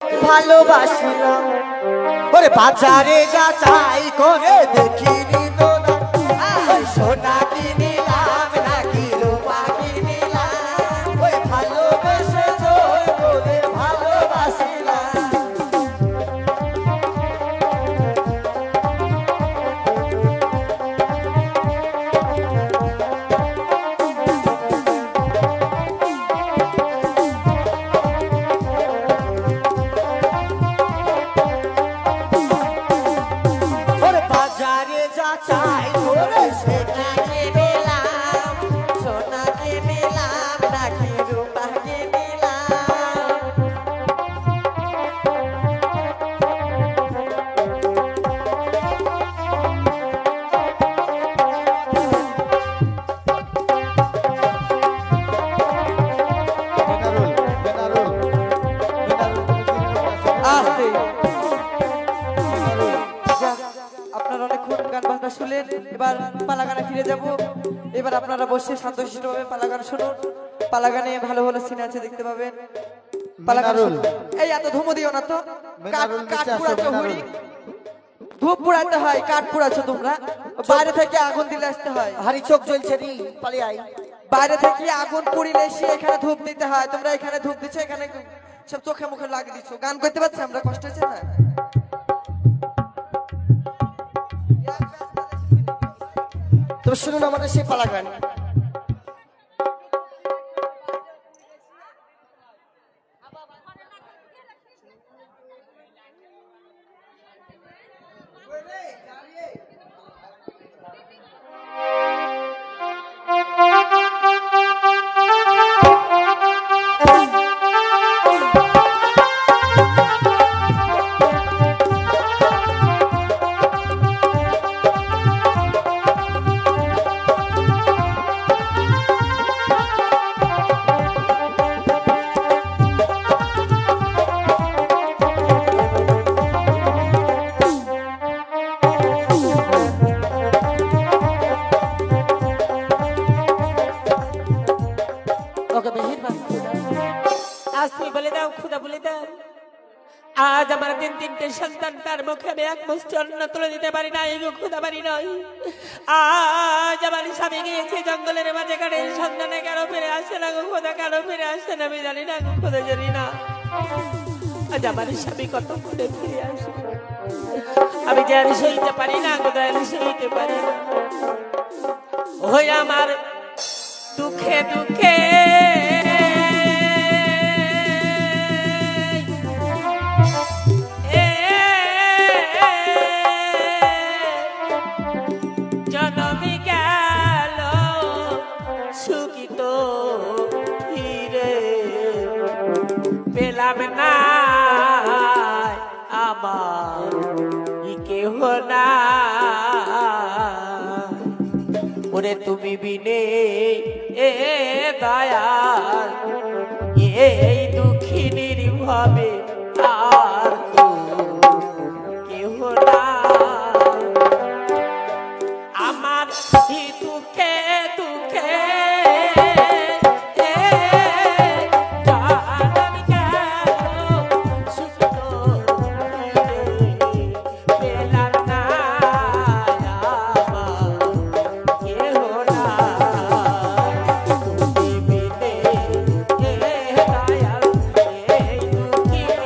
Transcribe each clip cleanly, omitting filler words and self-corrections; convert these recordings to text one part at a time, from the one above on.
ভালোবাসিলাম ওরে বাজারে যাচাই করে দেখিনি দোলান সোনা কিনিলাম নাকি রূপা কিনিলাম ওই ভালোবেসেছ বলে ভালোবাসিলাম। চাই করে সেটা কিনিলাম সোনা কিনিলাম নাকি রূপা কিনিলাম। আপনারা অনেকক্ষণ গান বাজনা শুনলেন, এবার পালাগানে ফিরে যাব। এবার আপনারা বসে শান্তশিষ্টভাবে পালাগান শুনুন। পালাগানে ভালো ভালো সিন আছে, দেখতে পাবেন। পালাগান শুনুন। এই এত ধুমো দিও না তো, কাঠ পুড়াচ্ছ হুড়ি, ধূপ পুড়াতে হয়, কাঠ পুড়াচ্ছ তোমরা। বাইরে থেকে আগুন দিলে আসতে হয়। হারি চোখ জ্বলছে রে, পালিয়ে আই। বাইরে থেকে আগুন পুড়িলে এসে এখানে ধূপ দিতে হয়। তোমরা এখানে ধূপ দিচ্ছ, এখানে সব চোখে মুখে লাগিয়ে দিচ্ছ। গান করতে পারছি আমরা, কষ্ট হচ্ছে না? তো শুনুন আমাদের সেই পালা গান। আজ আমার তিনটে সন্তান, তার মুখে আমি এক মুষ্টি অন্ন তুলে দিতে পারি না, এই ক্ষুধা পারি নয়। আজ আমার স্বামী গিয়েছে জঙ্গলের মাঝে, কাঠের সন্তানে কেন ফিরে আসে না গো খোদা, কেন ফিরে আসে না আমি জানি না গো খোদা, জানি না। আজ আমার স্বামী কত করে ফিরে আসে আমি যে আর সইতে পারি না খোদা, আর সইতে পারি না। ওই আমার দুঃখে দুঃখে জনমি গেল সুখিত ফিরে পেলাম না আমার কেহ না। ওরে তুমি বিনে এ দয়াল এই দুঃখিনীর ভাবে আর তো কেহ না। আমার দুঃখে দুঃখে Yeah.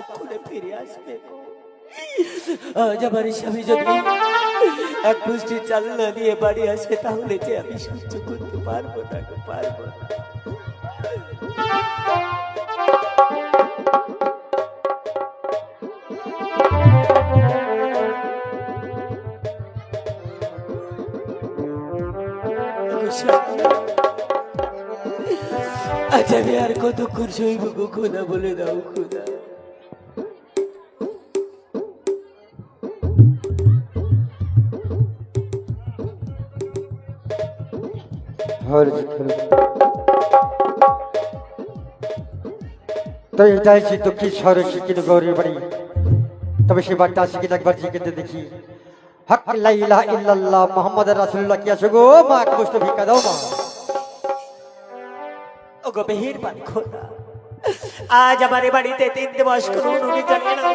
ততক্ষণে ফিরে আসবে গো। আজ আমার স্বামী যদি এক মুষ্টি চাল না দিয়ে বাড়ি আসে তাহলে যে আমি সহ্য করতে পারবো না গো, পারবো না। আজ আমি আর কতক্ষণ সইব গো খোদা, বলে দাও খোদা। তাই চাইছি তো কি শহরে শিখিত গৌরীর বাড়ি, তবে সে বাড়িটা আসি কিনা একবার জিজ্ঞেতে দেখি। হক লা ইলাহা ইল্লাল্লাহ মুহাম্মাদুর রাসূলুল্লাহ কি আসো গো মা, এক মুষ্টি ভিক্ষা দাও মা। ওগো মেহেরবান খোদা, আজ আমার এই বাড়িতে 3 দিবস কোনো উনি জানে না।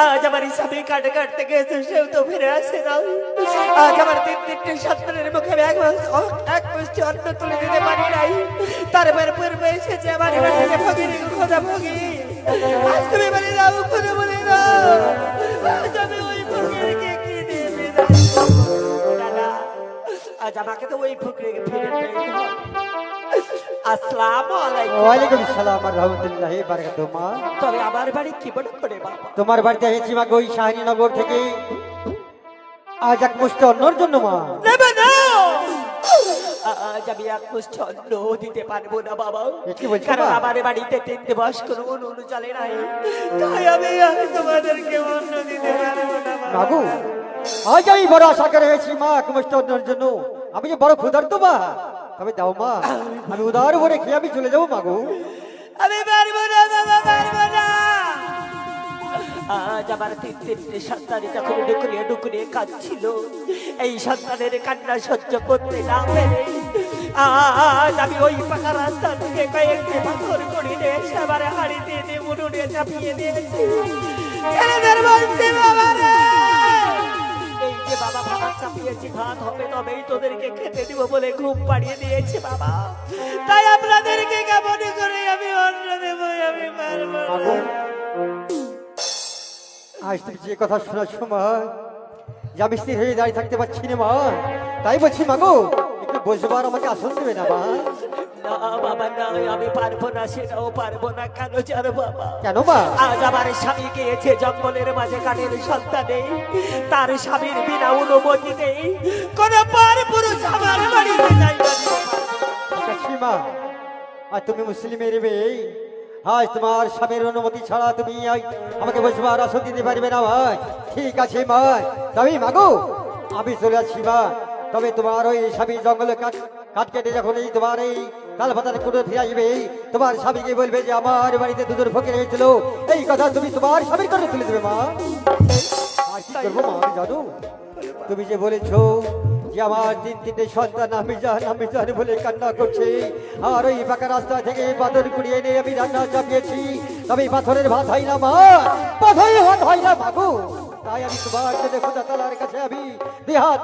আজ আমার স্বামী কাটে কাটতে গেছে, সেও তো ফিরে আসে না। আজ আমার 3 সন্তানের মুখে এক মুষ্টি অন্ন তুলে দিতে পারি নাই। তারপর পূর্বে এসেছে আমার বাড়িতে ফকিরি খোদা, ফকির আজ তুমি বলে দাও খোদা, বলে দাও আজ আমি ওই ফকিরকে কি দেবে দাদা। আজ আমাকে তো ওই ফকিরকে ফিরে পেতে হবে। আসসালামু আলাইকুম। ওয়ালাইকুম আসসালাম ওয়া রাহমাতুল্লাহি ওয়া বারাকাতুহু মা। তবে আমার বাড়ি কি মনে করে বাবা? তোমার বাড়িতে এসেছি মা গো, ওই শাহিনীনগর থেকে আজ এক মুষ্টি অন্নর জন্য মা। নেবে না, আজ আমি এক মুষ্টি অন্ন দিতে পারবো না বাবা। এ কি বলছো কারণ মা? আমার বাড়িতে 3 দিবস কোনো উনুন জ্বলে নাই, তাই আমি আর তোমাদেরকে অন্ন দিতে পারবো না মা গো, আজ আমি বড় আশা করে এসেছি মা এক মুষ্টি অন্নর জন্য। আমি যে বড় ক্ষুধার্ত মা, তবে দাও মা, আমি উদার ভরে খেয়ে আমি চলে যাবো মা গো। আমি পারবো না বাবা, পারবো না। আজ আমার 3 সন্তান যখন ডুকরিয়ে ডুকরিয়ে কাঁদছিল, এই সন্তানের কান্না সহ্য করতে না পেরে আজ আমি ওই পাকা রাস্তা থেকে কয়েকটি পাথর করে নিয়ে এসে আমার হাড়িতে দিয়ে উনুনে চাপিয়ে দিয়েছি। ছেলেদের বলছি বাবা রে, এই যে বাবা ভাত চাপিয়েছি, ভাত হবে তবেই তোদেরকে খেতে দিব বলে ঘুম পাড়িয়ে দিয়েছি বাবা। তাই আপনাদেরকে কেমন করে আমি অন্ন দেব, আমি পারবো মা গো, না। আজ তুমি যে কথা শোনার সময় যে আমি স্থির হয়ে দাঁড়িয়ে থাকতে পারছি না মা, তাই বলছি মা গো, একটু বসবার আমাকে আসন দেবে না মা? না বাবা না, আমি পারবো না, সেটাও পারবো না। কেন জানো বাবা? কেন মা? আজ আমার স্বামী গিয়েছে জঙ্গলের মাঝে, কাঠের সন্তানে তার স্বামীর বিনা অনুমতিতে কোন পার পুরুষ আমার বাড়িতে যাই না। ঠিক আছে মা, আর তুমি মুসলিমের মেয়ে, আজ তোমার স্বামীর অনুমতি ছাড়া তুমি আমাকে বসবার আসন দিতে পারবে না ভাই। ঠিক আছে মা, তবে মা গো আমি চলে আসছি মা। তবে তোমার ওই স্বামী জঙ্গলে কাঠ কেটে যখন এই তোমার এই তাল পাতার কুটো ফিরে আসবে, তোমার স্বামীকে বলবে যে আমার বাড়িতে দুধের ফকির হয়েছিল, এই কথা তুমি তোমার স্বামীর করে তুলে দেবে মা। আর কি করবো মা আমি জানো, তুমি যে বলেছো যে আমার 3 সন্তান আমি জানি বলে কান্না করছে, আর ওই পাকা রাস্তা থেকে পাথর কুড়িয়ে এনে আমি রান্না চাপিয়েছি, তবে এই পাথরের ভাত হয় না মা, পাথরের ভাত হয় না মাগো। তাই আমি তোমার জন্য খোদা তাআলার কাছে আমি দেহাত